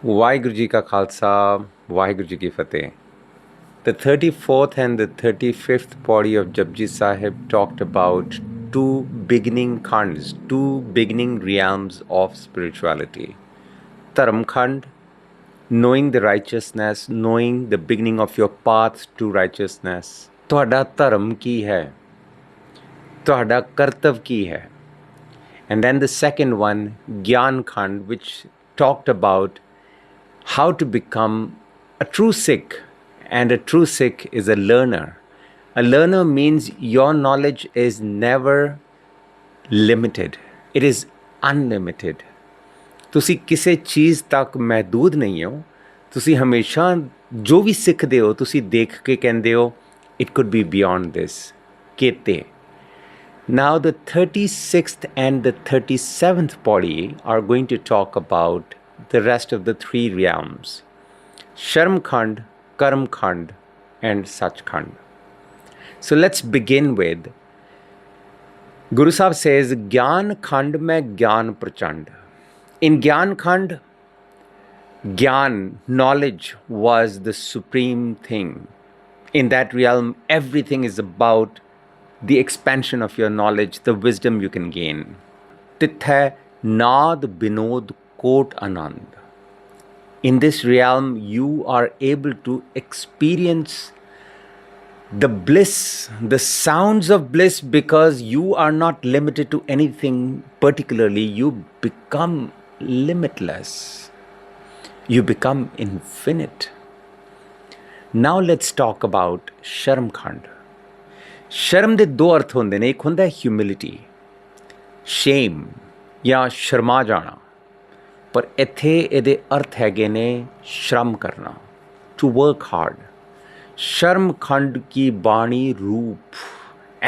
ਵਾਹਿਗੁਰੂ ਜੀ ਕਾ ਖਾਲਸਾ ਵਾਹਿਗੁਰੂ ਜੀ ਕੀ ਫਤਿਹ The 34th and the 35th body of Japji Sahib talked about two beginning khands, two beginning realms of spirituality. Dharam khand, knowing the righteousness, knowing the beginning of your path to righteousness. ਤੁਹਾਡਾ ਧਰਮ ਕੀ ਹੈ? ਤੁਹਾਡਾ ਕਰਤਵ ਕੀ ਹੈ? And then the second one, Gyan Khand, which talked about how to become a true Sikh. And a true Sikh is a learner. A learner means your knowledge is never limited. It is unlimited. ਤੁਸੀਂ ਕਿਸੇ ਚੀਜ਼ ਤੱਕ ਮਹਿਦੂਦ ਨਹੀਂ ਹੋ. ਤੁਸੀਂ ਹਮੇਸ਼ਾ ਜੋ ਵੀ ਸਿੱਖਦੇ ਹੋ ਤੁਸੀਂ ਦੇਖ ਕੇ ਕਹਿੰਦੇ ਹੋ it could be beyond this. ਕੇਤੇ. Now the 36th and the 37th body are going to talk about the rest of the three realms. Sharm Khand, Karm Khand and Sach Khand. So let's begin with Guru Sahib says Gyan Khand mein Gyan Prachand. In Gyan Khand, Gyan, knowledge was the supreme thing. In that realm, everything is about the expansion of your knowledge, the wisdom you can gain. Tithai Naad Binod Kot Anand. In this realm, you are able to experience the bliss, the sounds of bliss, because you are not limited to anything particularly. You become limitless. You become infinite. Now let's talk about Sharm Khand. Sharm ਦੇ ਦੋ ਅਰਥ ਹੁੰਦੇ ਨੇ. ਇੱਕ ਹੁੰਦਾ ਹੈ humility, shame ਜਾਂ ਸ਼ਰਮਾ ਜਾਣਾ. ਪਰ ਇੱਥੇ ਇਹਦੇ ਅਰਥ ਹੈਗੇ ਨੇ ਸ਼ਰਮ ਕਰਨਾ, to work hard. ਸ਼ਰਮ ਖੰਡ ਕੀ ਬਾਣੀ ਰੂਪ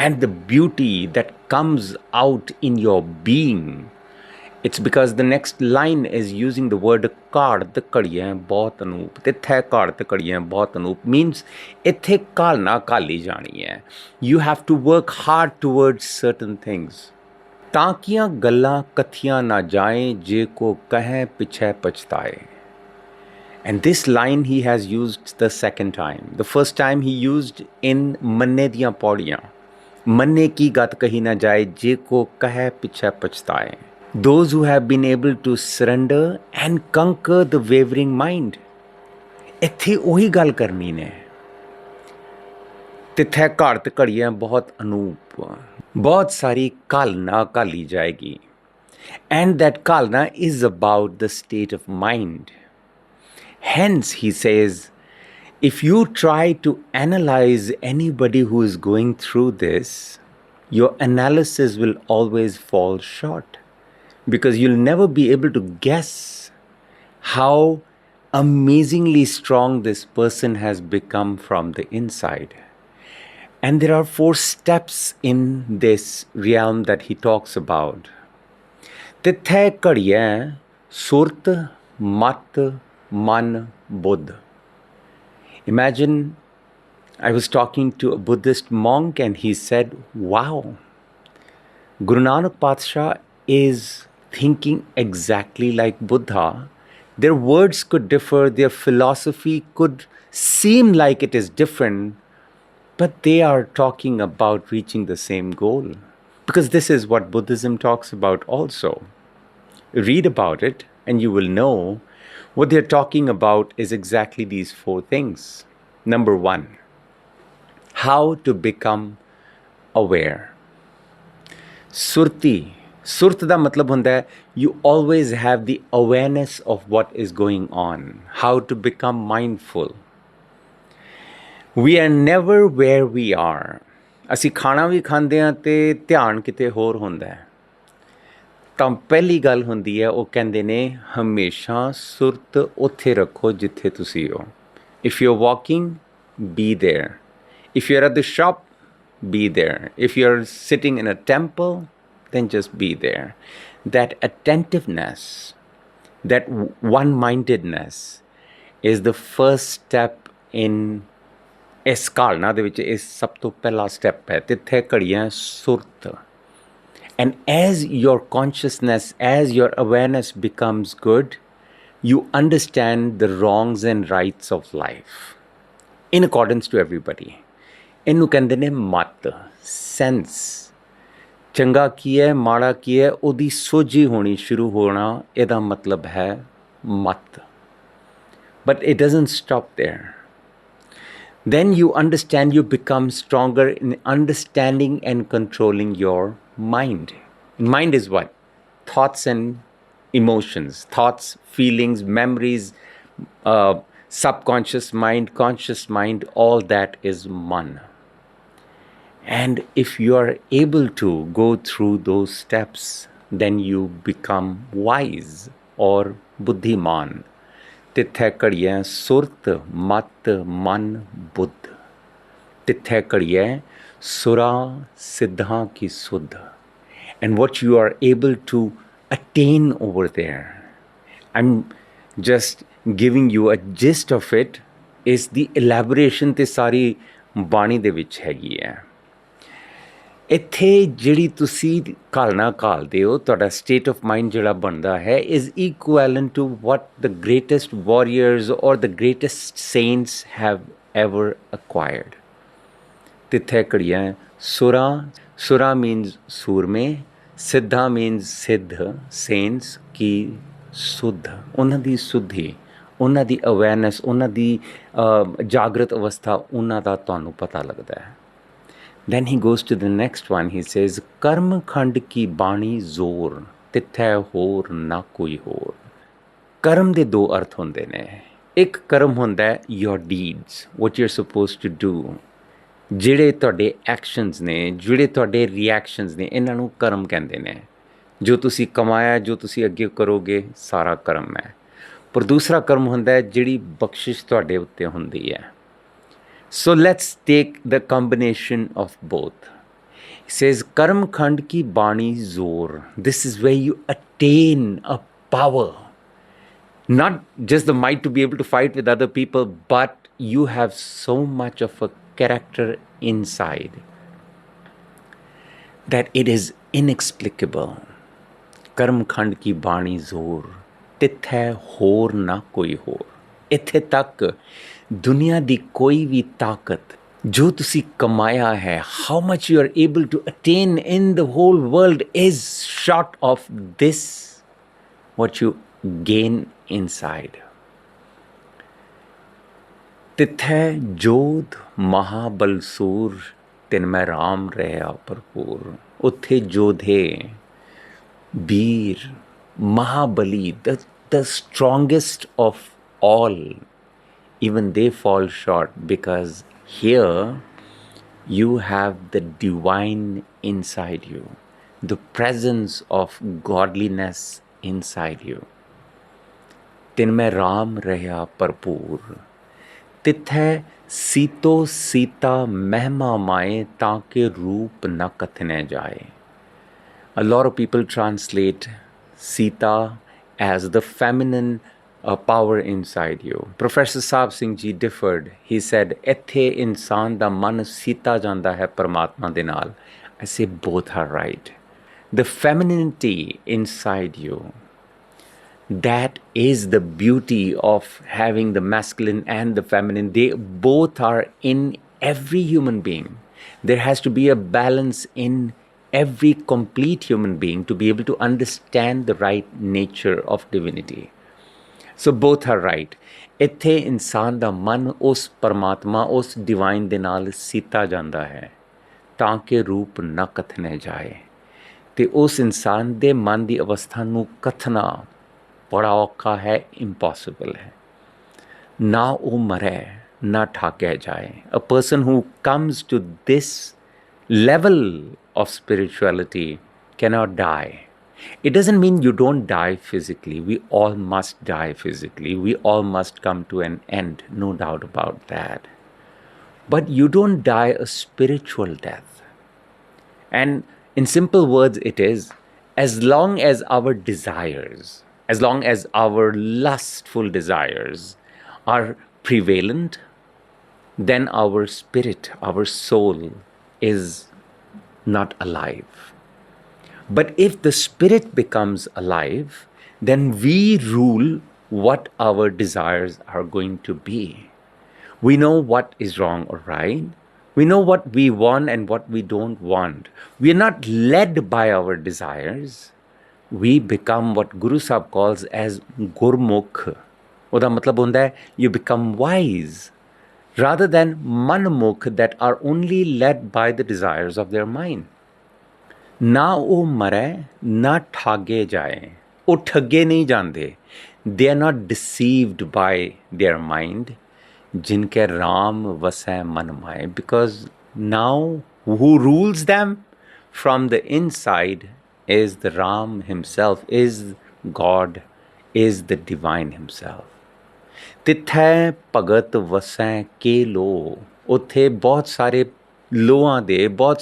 and the beauty that comes out in your being. It's because the next line is using the word ਘਾੜਤ ਘੜੀਆਂ ਬਹੁਤ ਅਨੂਪ. ਤੇ ਇੱਥੇ ਘਾੜਤ ਘੜੀਆਂ ਬਹੁਤ ਅਨੂਪ means ਇੱਥੇ ਘਾਲ ਨਾ ਘਾਲੀ ਜਾਣੀ ਹੈ. You have to work hard towards certain things. ਤਾਂਕੀਆਂ ਗੱਲਾਂ ਕਥੀਆਂ ਨਾ ਜਾਏ ਜੇ ਕੋ ਕਹੇ ਪਿਛੇ ਪਛਤਾਏ. And this line he has used the second time. The first time he used in ਮੰਨੇ ਦੀਆਂ ਪੌੜੀਆਂ. ਮੰਨੇ ਕੀ ਗਤ ਕਹੀ ਨਾ ਜਾਏ ਜੇ ਕੋ ਕਹੇ ਪਿਛੇ ਪਛਤਾਏ. Those who have been able to surrender and conquer the wavering mind. ਇੱਥੇ ਉਹੀ ਗੱਲ ਕਰਨੀ ਨੇ. ਤਿੱਥੇ ਘਾੜਤ ਘੜੀਆਂ ਬਹੁਤ ਅਨੂਪ. बहुत सारी kalna kali jayegi. And that kalna is about the state of mind. Hence, he says, if you try to analyze anybody who is going through this, your analysis will always fall short, because you'll never be able to guess how amazingly strong this person has become from the inside. And there are 4 steps in this realm that he talks about. Tithai Kadiyai Surt Mat Man Buddh. Imagine I was talking to a Buddhist monk and he said, wow, Guru Nanak Patsha is thinking exactly like Buddha. Their words could differ, their philosophy could seem like it is different, but they are talking about reaching the same goal, because this is what Buddhism talks about also. Read about it and you will know what they're talking about is exactly these 4 things. Number 1, how to become aware. Surti. Surt da matlab hunda hai you always have the awareness of what is going on. How to become mindful. We are never where we are. ਅਸੀਂ ਖਾਣਾ ਵੀ ਖਾਂਦੇ ਹਾਂ ਤੇ ਧਿਆਨ ਕਿਤੇ ਹੋਰ ਹੁੰਦਾ ਹੈ. ਤਾਂ ਪਹਿਲੀ ਗੱਲ ਹੁੰਦੀ ਹੈ, ਉਹ ਕਹਿੰਦੇ ਨੇ ਹਮੇਸ਼ਾ ਸੁਰਤ ਉੱਥੇ ਰੱਖੋ ਜਿੱਥੇ ਤੁਸੀਂ ਹੋ. If you're walking, be there. If you're at the shop, be there. If you're sitting in a temple, then just be there. That attentiveness, that one-mindedness is the first step in ਇਸ ਕਾਲਨਾ ਦੇ ਵਿੱਚ ਇਹ ਸਭ ਤੋਂ ਪਹਿਲਾ step ਹੈ. ਤਿੱਥੇ ਘੜੀਆਂ ਸੁਰਤ. And as your consciousness, as your awareness becomes good, You understand the wrongs and rights of life in accordance to everybody. ਇਹਨੂੰ ਕਹਿੰਦੇ ਨੇ ਮਤ, ਸੈਂਸ। ਚੰਗਾ ਕੀ ਹੈ, ਮਾੜਾ ਕੀ ਹੈ, ਉਹਦੀ ਸੋਝੀ ਹੋਣੀ ਸ਼ੁਰੂ ਹੋਣਾ, ਇਹਦਾ ਮਤਲਬ ਹੈ ਮਤ। But it doesn't stop there. Then you understand, you become stronger in understanding and controlling your mind. Mind is what? Thoughts and emotions, thoughts, feelings, memories, subconscious mind, conscious mind, all that is man. And if you are able to go through those steps, then you become wise or buddhiman. तिथै घड़ियै सुरत मत मन बुद्ध, तिथै घड़ियै सुरां सिद्धां की सुध. And what you are able to attain over there, I'm just giving you a gist of it, is the elaboration ਤੇ ਸਾਰੀ ਬਾਣੀ ਦੇ ਵਿੱਚ ਹੈਗੀ ਹੈ। ਇੱਥੇ ਜਿਹੜੀ ਤੁਸੀਂ ਘਾਲਣਾ ਘਾਲਦੇ ਹੋ, ਤੁਹਾਡਾ ਸਟੇਟ ਆਫ ਮਾਈਂਡ ਜਿਹੜਾ ਬਣਦਾ ਹੈ, is equivalent to what the greatest warriors or the greatest saints have ever acquired. ਤਿੱਥੇ ਘੜੀਆਂ ਸੁਰਾਂ, ਸੁਰਾਂ ਮੀਨਸ ਸੂਰਮੇ, ਸਿੱਧਾ ਮੀਨਸ ਸਿੱਧ, ਸੇਂਟਸ ਕੀ ਸੁੱਧ, ਉਹਨਾਂ ਦੀ ਸੁੱਧੀ, ਉਹਨਾਂ ਦੀ ਅਵੇਅਰਨੈਸ, ਉਹਨਾਂ ਦੀ ਜਾਗਰਤ ਅਵਸਥਾ, ਉਹਨਾਂ ਦਾ ਤੁਹਾਨੂੰ ਪਤਾ ਲੱਗਦਾ ਹੈ। Then he goes to the next one. He says, Karm khand ki bani zor, tithai hor na koi hor. Karm de do arth hunde ne. Ek karm hunda hai your deeds, what you're supposed to do. ਜਿਹੜੇ ਤੁਹਾਡੇ actions ਨੇ, ਜਿਹੜੇ ਤੁਹਾਡੇ reactions ਨੇ, ਇਹਨਾਂ ਨੂੰ ਕਰਮ ਕਹਿੰਦੇ ਨੇ। ਜੋ ਤੁਸੀਂ ਕਮਾਇਆ, ਜੋ ਤੁਸੀਂ ਅੱਗੇ ਕਰੋਗੇ, ਸਾਰਾ ਕਰਮ ਹੈ। ਪਰ ਦੂਸਰਾ ਕਰਮ ਹੁੰਦਾ ਹੈ ਜਿਹੜੀ ਬਖਸ਼ਿਸ਼ ਤੁਹਾਡੇ ਉੱਤੇ ਹੁੰਦੀ ਹੈ। So let's take the combination of both. He says, Karm Khand ki Bani Zor. This is where you attain a power. Not just the might to be able to fight with other people, but you have so much of a character inside that it is inexplicable. Karm Khand ki Bani Zor. Tithai hor na koi hor. ਇੱਥੇ ਤੱਕ ਦੁਨੀਆ ਦੀ ਕੋਈ ਵੀ ਤਾਕਤ ਜੋ ਤੁਸੀਂ ਕਮਾਇਆ ਹੈ, how much you are able to attain in the whole world is short of this, what you gain inside. ਤਿੱਥੈ ਜੋਧ ਮਹਾਬਲਸੂਰ ਤਿਨ ਮੈਂ ਰਾਮ ਰਹਿਆ ਭਰਪੂਰ। ਉੱਥੇ ਜੋਧੇ, ਵੀਰ, ਮਹਾਬਲੀ, the strongest of all, even they fall short, because here you have the divine inside you, the presence of godliness inside you. तिन में राम रहा भरपूर, तिथै सीतो सीता महिमा माए ताके रूप न कथने जाए. A lot of people translate Sita as the feminine power inside you. Professor Sahib Singh ji differed. He said, ਇੱਥੇ ਇਨਸਾਨ ਦਾ ਮਨ ਸੀਤਾ ਜਾਂਦਾ ਹੈ ਪਰਮਾਤਮਾ ਦੇ ਨਾਲ. I say both are right. The femininity inside you, that is the beauty of having the masculine and the feminine. They both are in every human being. There has to be a balance in every complete human being to be able to understand the right nature of divinity. So both are right. ਇੱਥੇ ਇਨਸਾਨ ਦਾ ਮਨ ਉਸ ਪਰਮਾਤਮਾ, ਉਸ divine ਦੇ ਨਾਲ ਸੀਤਾ ਜਾਂਦਾ ਹੈ ਤਾਂ ਕਿ ਰੂਪ ਨਾ ਕਥਨੇ ਜਾਏ। ਅਤੇ ਉਸ ਇਨਸਾਨ ਦੇ ਮਨ ਦੀ ਅਵਸਥਾ ਨੂੰ ਕਥਨਾ ਬੜਾ ਔਖਾ ਹੈ, ਇੰਪੋਸੀਬਲ ਹੈ। ਨਾ ਉਹ ਮਰੇ, ਨਾ ਠਾਕਿਆ ਜਾਏ। A person who comes to this level of spirituality cannot die. It doesn't mean you don't die physically. We all must die physically. We all must come to an end, no doubt about that. But you don't die a spiritual death. And in simple words, it is, as long as our desires, as long as our lustful desires are prevalent, then our spirit, our soul is not alive. But if the spirit becomes alive, then we rule what our desires are going to be. We know what is wrong or right. We know what we want and what we don't want. We are not led by our desires. We become what Guru Sahib calls as Gurmukh. Oda matlab hunda hai, you become wise rather than Manmukh that are only led by the desires of their mind. ना वो मरे ना ठागे जाए, वो ठगे नहीं जानते. They are not deceived by their mind. जिनके राम वसै मन माए, because now who rules them from the inside is the Ram himself, is God, is the divine himself. तिथै भगत वसै के लो, उत्थे बहुत सारे लोहां दे बहुत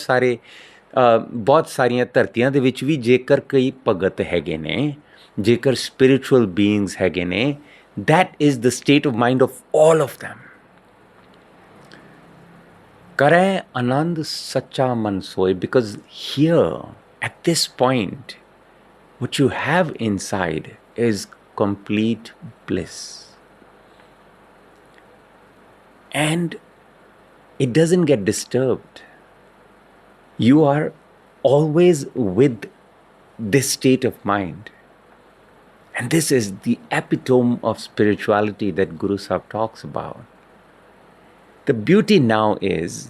सारियां ਧਰਤੀਆਂ ਦੇ ਵਿੱਚ ਵੀ ਜੇਕਰ ਕਈ ਭਗਤ ਹੈਗੇ ਨੇ, ਜੇਕਰ spiritual beings ਹੈਗੇ ਨੇ, that is the state of mind of all of them. करें आनंद सच्चा मन सोए, because here at this point what you have inside is complete bliss, and it doesn't get disturbed. You are always with this state of mind, and this is the epitome of spirituality that Guru Sahib talks about. The beauty now is,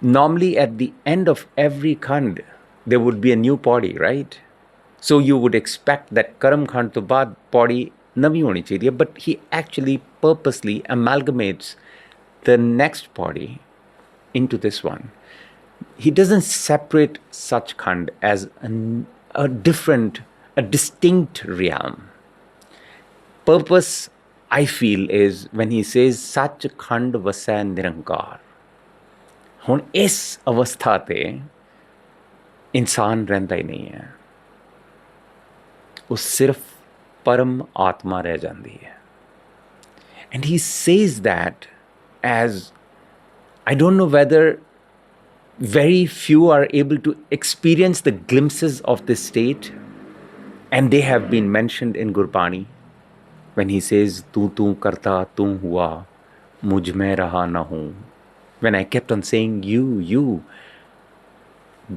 normally at the end of every khand, there would be a new paudi, right? So you would expect that Karam Khand to baad paudi navi honi chahiye, but he actually purposely amalgamates the next paudi into this one. He doesn't separate such khand as a distinct realm. Purpose, I feel, is when he says Sach Khand Vasai Nirankar. ਹੁਣ ਇਸ ਅਵਸਥਾ ਤੇ ਇਨਸਾਨ ਰਹਿੰਦਾ ਹੀ ਨਹੀਂ ਹੈ, ਉਹ ਸਿਰਫ ਪਰਮ ਆਤਮਾ ਰਹਿ ਜਾਂਦੀ ਹੈ. And he says that as, I don't know whether very few are able to experience the glimpses of this state, and they have been mentioned in Gurbani. When he says, "Tu tu karta tu hua, mujh mein raha na hu." When I kept on saying you,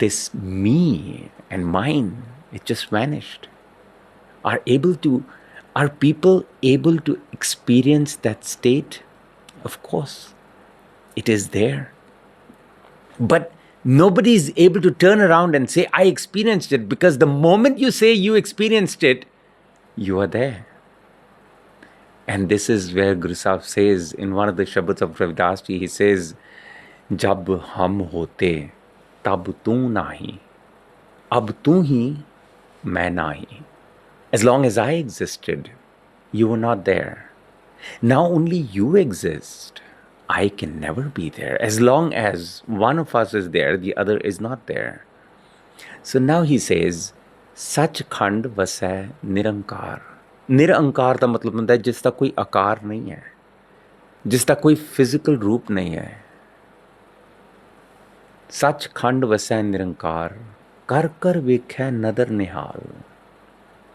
this me and mine, it just vanished. Are people able to experience that state? Of course, it is there. But nobody is able to turn around and say, I experienced it, because the moment you say you experienced it, you are there. And this is where Guru Sahib says in one of the Shabads of Ravidas ji, he says, Jab hum hote, tab tu nahi, ab tu hi, main nahi. As long as I existed, you were not there. Now only you exist. I can never be there. As long as one of us is there, the other is not there. So now he says, Sach Khand Vasai Nirankar. ਨਿਰਅੰਕਾਰ ਦਾ ਮਤਲਬ ਹੁੰਦਾ ਹੈ ਜਿਸ ਦਾ ਕੋਈ ਆਕਾਰ ਨਹੀਂ ਹੈ, ਜਿਸ ਦਾ ਕੋਈ ਫਿਜ਼ੀਕਲ ਰੂਪ ਨਹੀਂ ਹੈ. ਸੱਚ ਖੰਡ ਵਸੈ ਨਿਰੰਕਾਰ, ਕਰ ਕਰ ਵੇਖੈ ਨਦਰ ਨਿਹਾਲ,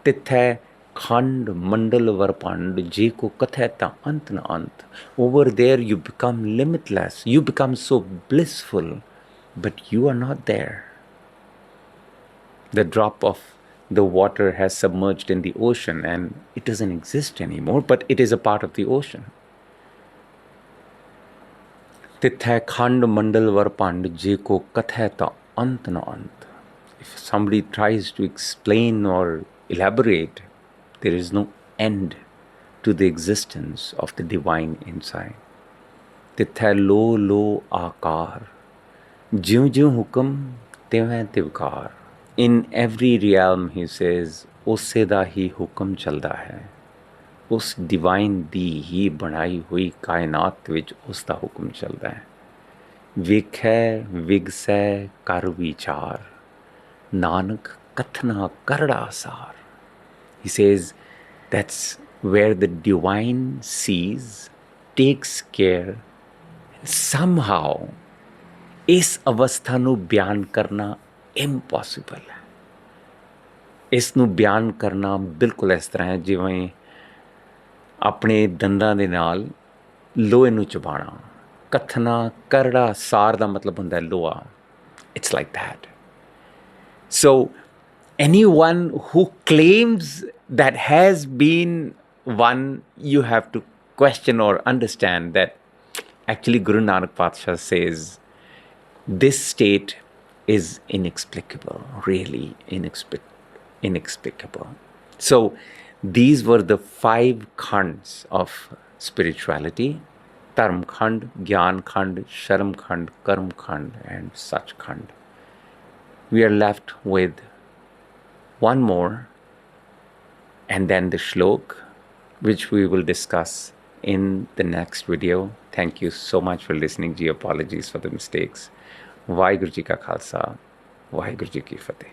ਤਿਥੈ ਖੰਡ ਮੰਡਲ ਵਰਪੰਡ, ਜੇ ਕੋ ਕਥੈ ਤਾਂ ਅੰਤ ਨ ਅੰਤ. Over there you become limitless, you become so blissful, but you are not there. The drop of the water has submerged in the ocean and it doesn't exist anymore, but it is a part of the ocean. Tithai khand mandal varpand je ko kathai ta ant na ant. If somebody tries to explain or elaborate, there is no end to the existence of the divine inside. Tithai lo lo aakar, jiu jiu hukam tevai tivkar. In every realm, he says, ਉਸੇ ਦਾ ਹੀ ਹੁਕਮ ਚੱਲਦਾ ਹੈ, ਉਸ divine ਦੀ ਹੀ ਬਣਾਈ ਹੋਈ ਕਾਇਨਾਤ ਵਿੱਚ ਉਸ ਦਾ ਹੁਕਮ ਚੱਲਦਾ ਹੈ. ਵੇਖੈ ਵਿਗਸੈ ਕਰ ਵਿਚਾਰ, ਨਾਨਕ ਕਥਨਾ ਕਰੜਾ ਸਾਰ. He says that's where the divine sees, takes care. Somehow ਇਸ ਅਵਸਥਾ ਨੂੰ ਬਿਆਨ ਕਰਨਾ ਇੰਪੋਸੀਬਲ ਹੈ. ਇਸ ਨੂੰ ਬਿਆਨ ਕਰਨਾ ਬਿਲਕੁਲ ਇਸ ਤਰ੍ਹਾਂ ਹੈ ਜਿਵੇਂ ਆਪਣੇ ਦੰਦਾਂ ਦੇ ਨਾਲ ਲੋਹੇ ਨੂੰ ਚਬਾਣਾ। ਕਥਨਾ ਕਰੜਾ ਸਾਰ ਦਾ ਮਤਲਬ ਹੁੰਦਾ ਹੈ ਲੋਹਾ। It's like that. So anyone who claims that has been one, you have to question or understand that actually Guru Nanak Patsha says this state is inexplicable, really inexplicable. So these were the 5 khands of spirituality: Dharm Khand, Gyan Khand, Sharam Khand, Karm Khand, and Sach Khand. We are left with one more, and then the shlok, which we will discuss in the next video. Thank you so much for listening. Ji, apologies for the mistakes. Vaheguru Ji Ka Khalsa, Vaheguru Ji Ki Fateh.